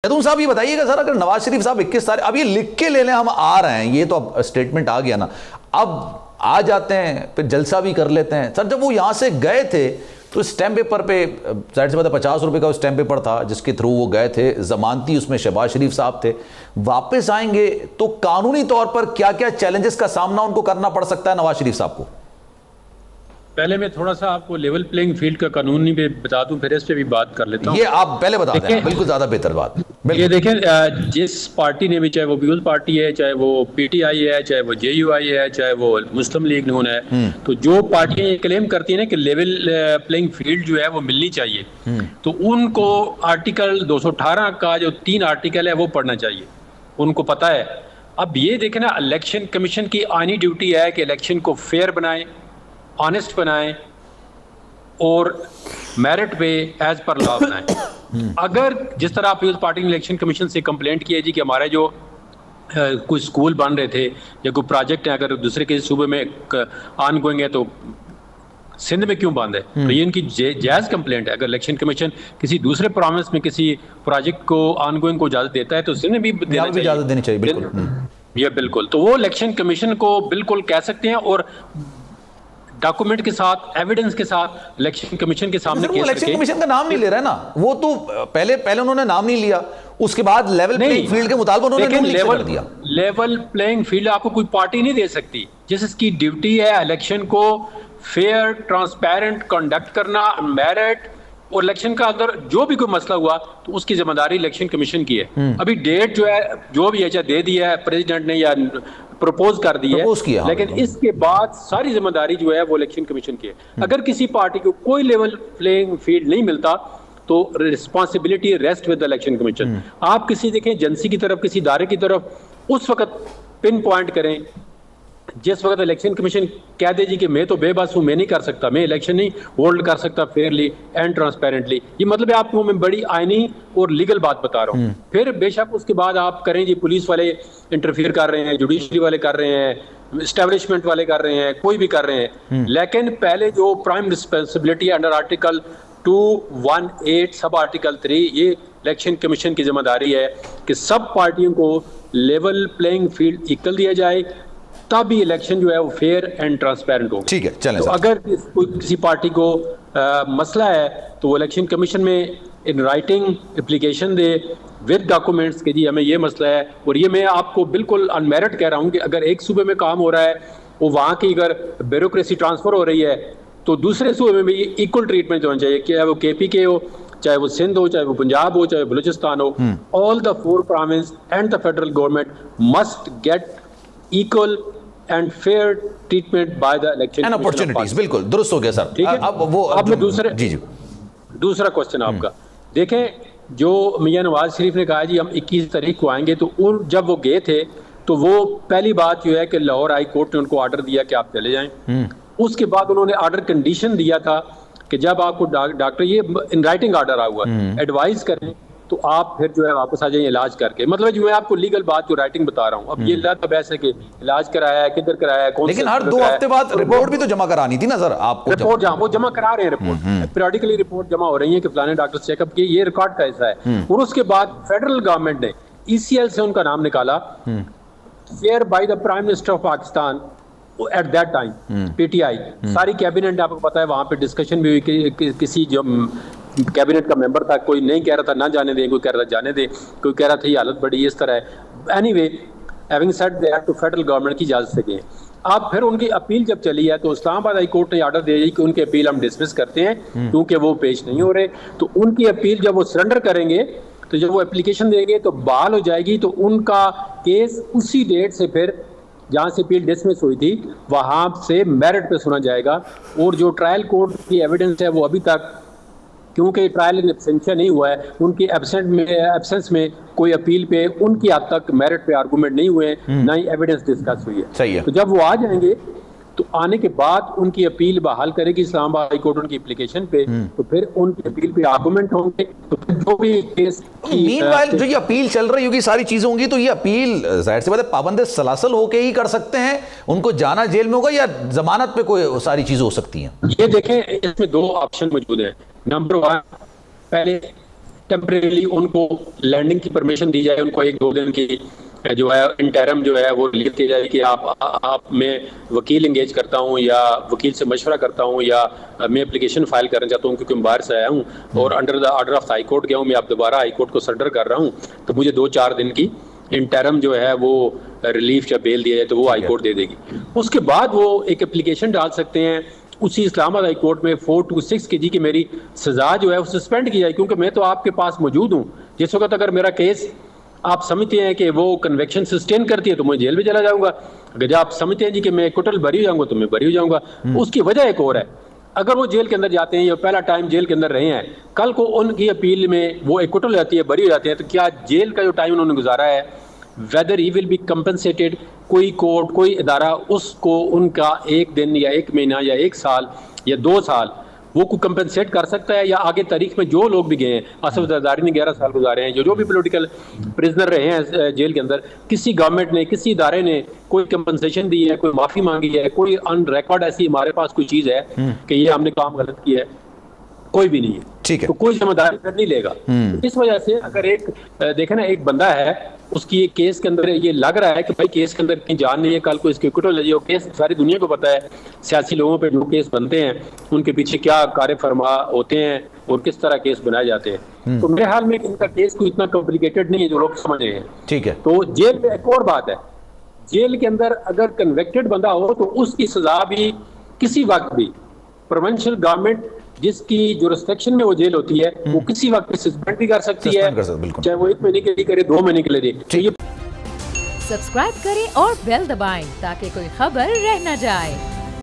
जैतून साहब ये बताइएगा सर, अगर नवाज शरीफ साहब 21 तारीख, अब ये लिख के लेने हम आ रहे हैं, ये तो अब स्टेटमेंट आ गया ना, अब आ जाते हैं फिर जलसा भी कर लेते हैं। सर जब वो यहां से गए थे तो स्टैम्प पेपर पे जाहिर सी बात है 50 रुपए का स्टैम्प पेपर था जिसके थ्रू वो गए थे, जमानती उसमें शहबाज शरीफ साहब थे। वापस आएंगे तो कानूनी तौर पर क्या क्या चैलेंजेस का सामना उनको करना पड़ सकता है नवाज शरीफ साहब को? पहले मैं थोड़ा सा आपको लेवल प्लेइंग फील्ड का कानूनी पे बता दूं, फिर इस पे भी बात कर लेता हूं। ये आप पहले बता दें, बिल्कुल ज्यादा बेहतर बात। ये देखें, जिस पार्टी ने भी, चाहे वो पीपल्स पार्टी है, चाहे वो पीटीआई है, चाहे वो जेयूआई है, चाहे वो मुस्लिम लीग नून है, तो जो पार्टियां ये क्लेम करती हैं ना कि लेवल प्लेइंग फील्ड जो है वो मिलनी चाहिए, तो उनको आर्टिकल 218 का जो 3 आर्टिकल है वो पढ़ना चाहिए, उनको पता है। अब ये देखें ना, इलेक्शन कमीशन की आईनी ड्यूटी है कि इलेक्शन को फेयर बनाएं, ऑनेस्ट बनाएं और मेरिट पे एज पर लॉ बनाएं। अगर जिस तरह पीपल्स पार्टी ने इलेक्शन कमीशन से कंप्लेंट की है जी कि हमारे जो कुछ स्कूल बन रहे थे या कोई प्रोजेक्ट है, अगर दूसरे किसी सूबे में ऑन गोइंग है तो सिंध में क्यों बंद है, तो ये इनकी जायज़ कंप्लेंट है। अगर इलेक्शन कमीशन किसी दूसरे प्रोविंस में किसी प्रोजेक्ट को ऑन गोइंग को इजाज़त देता है तो सिंध में भी इजाज़त देनी चाहिए। बिल्कुल, ये बिल्कुल, तो वो इलेक्शन कमीशन को बिल्कुल कह सकते हैं और डॉक्यूमेंट के साथ, एविडेंस के साथ इलेक्शन कमीशन के सामने केस इलेक्शन कमीशन का नाम नहीं ले रहा है ना, वो तो पहले उन्होंने नाम नहीं लिया, उसके बाद लेवल प्लेइंग फील्ड के मुताबिक उन्होंने लेवल दिया। लेवल प्लेइंग फील्ड आपको कोई पार्टी नहीं दे सकती, जिसकी ड्यूटी है इलेक्शन को फेयर ट्रांसपेरेंट कंडक्ट करना, मेरिट और इलेक्शन का अंदर जो भी कोई मसला हुआ तो उसकी जिम्मेदारी इलेक्शन कमीशन की है। अभी डेट जो है जो भी है, चाहे दे दिया है प्रेसिडेंट ने या प्रपोज कर दी है, लेकिन इसके बाद सारी जिम्मेदारी जो है वो इलेक्शन कमीशन की है। अगर किसी पार्टी को कोई लेवल प्लेइंग फील्ड नहीं मिलता तो responsibility rest with the election commission. आप किसी देखें एजेंसी की तरफ, किसी इदारे की तरफ उस वक्त पिन पॉइंट करें जिस वक्त इलेक्शन कमीशन कह दे जी कि मैं तो बेबस हूं, मैं नहीं कर सकता, मैं इलेक्शन नहीं होल्ड कर सकता फेयरली एंड ट्रांसपेरेंटली। ये मतलब है आपको मैं बड़ी आईनी और लीगल बात बता रहा हूँ। फिर बेशक उसके बाद आप करें जी पुलिस वाले इंटरफियर कर रहे हैं, जुडिशरी वाले कर रहे हैं, एस्टेब्लिशमेंट वाले कर रहे हैं, कोई भी कर रहे हैं, लेकिन पहले जो prime responsibility under article 218 sub article 3 ये इलेक्शन कमीशन की जिम्मेदारी है कि सब पार्टियों को लेवल प्लेइंग फील्ड इक्वल दिया जाए, तभी इलेक्शन जो है वो फेयर एंड ट्रांसपेरेंट होगा। ठीक है, चलें। तो अगर किसी पार्टी को मसला है तो वो इलेक्शन कमीशन में in writing application they with documents कि जी हमें ये मसला है। और ये मैं आपको बिल्कुल अनमेरिट कह रहा हूँ कि अगर एक सूबे में काम हो रहा है, वो वहाँ की अगर ब्यूरोक्रेसी ट्रांसफर हो रही है तो दूसरे सूबे में भी इक्वल ट्रीटमेंट होना चाहिए, चाहे वो KPK हो, चाहे वो सिंध हो, चाहे वो पंजाब हो, चाहे बलूचिस्तान हो। All the 4 province and the federal government must get equal and fair treatment by the election and opportunities. बिल्कुल दुरुस्त हो गया सर। ठीक है, अब मैं दूसरा क्वेश्चन आपका देखें, जो मियां नवाज शरीफ ने कहा जी हम 21 तारीख को आएंगे, तो जब वो गए थे तो वो पहली बात जो है कि लाहौर हाई कोर्ट ने उनको ऑर्डर दिया कि आप चले जाएं। उसके बाद उन्होंने ऑर्डर कंडीशन दिया था कि जब आपको डॉक्टर ये इन राइटिंग ऑर्डर आया हुआ एडवाइस करें तो आप फिर जो है वापस आ जाइए इलाज करके। मतलब जो मैं आपको लीगल बात जो राइटिंग बता रहा हूँ, अब ये तब ऐसे कि इलाज कराया है, किधर कराया है, कौन, लेकिन हर 2 हफ्ते बाद रिपोर्ट भी तो जमा करानी थी ना सर आपको। रिपोर्ट जहाँ वो जमा करा रहे हैं, रिपोर्ट पीरियडिकली रिपोर्ट जमा हो रही है कि फलाने डॉक्टर चेकअप की, ये रिकॉर्ड का हिस्सा है। और उसके बाद फेडरल गवर्नमेंट ने ECL से उनका नाम निकाला, fair by the prime minister of Pakistan at that time, PTI सारी कैबिनेट, आपको पता है वहां पे डिस्कशन भी हुई कि किसी जो कैबिनेट का मेंबर था, कोई नहीं कह रहा था ना जाने दे, कोई कह रहा था जाने दे, कोई कह रहा था ये हालत बड़ी इस तरह है। एनीवे, हैविंग सेड दैट, तो फेडरल गवर्नमेंट की इजाजत से गए। अब फिर उनकी अपील जब चली है तो इस्लामाबाद हाई कोर्ट ने ऑर्डर दिया कि उनकी अपील हम डिसमिस करते हैं क्योंकि वो पेश नहीं हो रहे। तो उनकी अपील जब वो सरेंडर करेंगे, तो जब वो एप्लीकेशन देंगे तो बहाल हो जाएगी, तो उनका केस उसी डेट से फिर जहाँ से अपील डिसमिस हुई थी वहाँ से मेरिट पे सुना जाएगा। और जो ट्रायल कोर्ट की एविडेंस है वो अभी तक, क्योंकि ट्रायल इन एब्सेंशिया नहीं हुआ है, उनकी एब्सेंस में कोई अपील पे उनकी अब तक मेरिट पे आर्गूमेंट नहीं हुए, ना ही एविडेंस डिस्कस हुई है। सही है। तो जब वो आ जाएंगे तो आने के बाद उनकी अपील बहाल करेगी इस्लामाबाद हाई कोर्ट उनकी एप्लीकेशन पे, तो फिर उनकी अपील पे आर्गूमेंट होंगे। तो फिर जो भी केस मीनवाइल जो ये अपील चल रही होगी, सारी चीजें होंगी, तो ये अपील जाहिर सी बात है पाबंद सलासल होके ही कर सकते हैं, उनको जाना जेल में होगा या जमानत पे कोई सारी चीजें हो सकती हैं? ये देखें, इसमें 2 ऑप्शन मौजूद है। नंबर 1, पहले टेम्परेरी उनको लैंडिंग की परमिशन दी जाए, उनको 1-2 दिन की जो है इंटरम जो है वो रिलीफ दी जाए कि आप मैं वकील इंगेज करता हूँ या वकील से मशवरा करता हूँ या मैं एप्लीकेशन फाइल करना चाहता हूँ क्योंकि मैं बाहर से आया हूँ और under the order of high court गया हूँ, मैं आप दोबारा हाई कोर्ट को सरेंडर कर रहा हूँ, तो मुझे 2-4 दिन की इंटरम जो है वो रिलीफ या बेल दिया जाए तो वो हाई कोर्ट दे देगी। उसके बाद वो एक एप्लीकेशन डाल सकते हैं उसी इस्लामाबाद हाई कोर्ट में 4 to 6 kg की मेरी सजा जो है वो सस्पेंड की जाए, क्योंकि मैं तो आपके पास मौजूद हूँ। जिस वक्त अगर मेरा केस आप समझते हैं कि वो कन्वेक्शन सस्टेन करती है तो मैं जेल में चला जाऊंगा, अगर जब आप समझते हैं जी कि मैं टोटल बरी हो जाऊंगा तो मैं बरी हो जाऊंगा। उसकी वजह एक और है, अगर वो जेल के अंदर जाते हैं या पहला टाइम जेल के अंदर रहे हैं, कल को उनकी अपील में वो एक्विटल हो जाती है, बरी हो जाते हैं, तो क्या जेल का जो टाइम उन्होंने गुजारा है weather he will be compensated, कोई कोर्ट कोई इदारा उसको उनका 1 दिन या 1 महीना या 1 साल या 2 साल वो को कंपनसेट कर सकता है? या आगे तारीख में जो लोग भी गए हैं, असफ जरदारी ने 11 साल गुजारे हैं, जो भी पॉलिटिकल प्रिजनर रहे हैं जेल के अंदर, किसी गवर्नमेंट ने किसी इदारे ने कोई कंपनसेशन दी है, कोई माफी मांगी है, कोई ऑन रिकॉर्ड ऐसी हमारे पास कोई चीज है कि ये हमने काम गलत किया है? कोई भी नहीं है। ठीक है, तो कोई जिम्मेदारी फिर नहीं लेगा। इस वजह से अगर एक देखे ना, एक बंदा है उसकी एक केस के अंदर ये लग रहा है कि भाई केस के अंदर इतनी जान नहीं है, कल को इसके एक्विटल ले जाओ, केस सारी दुनिया को पता है सियासी लोगों पे जो केस बनते हैं उनके पीछे क्या कार्य फरमा होते हैं और किस तरह केस बनाए जाते हैं। तो मेरे ख्याल में इनका केस कोई इतना कॉम्प्लिकेटेड नहीं है जो लोग समझ रहे हैं। ठीक है। तो जेल में एक और बात है, जेल के अंदर अगर कन्विक्टेड बंदा हो तो उसकी सजा भी किसी वक्त भी प्रोविंशियल गवर्नमेंट जिसकी जुरिस्डिक्शन में वो जेल होती है वो किसी वक्त सस्पेंड भी कर सकती है, चाहे वो 1 महीने के लिए करे, 2 महीने के लिए दे। सब्सक्राइब करें और बेल दबाएं ताकि कोई खबर रह न जाए।